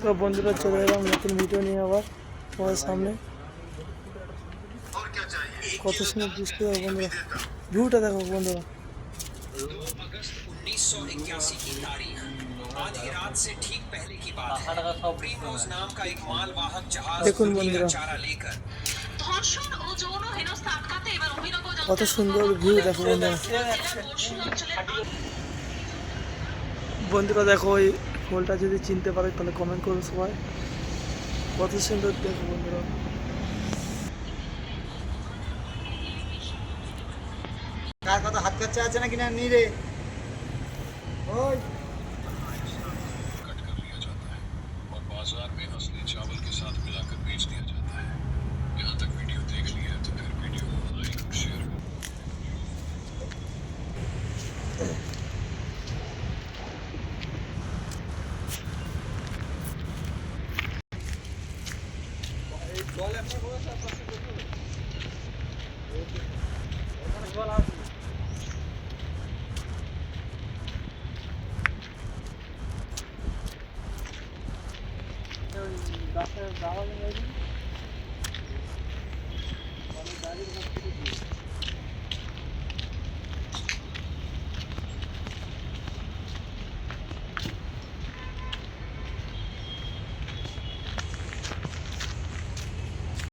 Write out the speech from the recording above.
তো বন্ধুরা চলে এলাম নতুন ভিডিও নিয়ে আবার তোমাদের সামনে। কত সুন্দর দৃশ্য বন্ধুরা, ভিউটা দেখো বন্ধুরা। 2 अगस्त 1981 की तारीख आधी रात से ठीक पहले की बात है। प्रीमरोज नाम का एक मालवाहक जहाज দেখুন मुर्गी का বন্ধুরা चारा लेकर ধর্ষণ ও যৌন হেনস্থা আটকাতে এবার অভিনবগঞ্জ কত সুন্দর ভিউ দেখো বন্ধুরা। বন্ধুরা দেখো ওই ফুলটা যদি চিনতে পারে তাহলে কমেন্ট করো সবাই। কত সুন্দর দেখো বন্ধুরা। কার কথা হাত খরচা আছে নাকি না নি রে ওই कट कर लिया जाता है और बाजार में असली चावल के साथ मिलाकर बेच दिया जाता है। यहाँ तक वीडियो देख लिया है तो फिर वीडियो को लाइक और शेयर करो। ডাক্তার দাওয়া নেই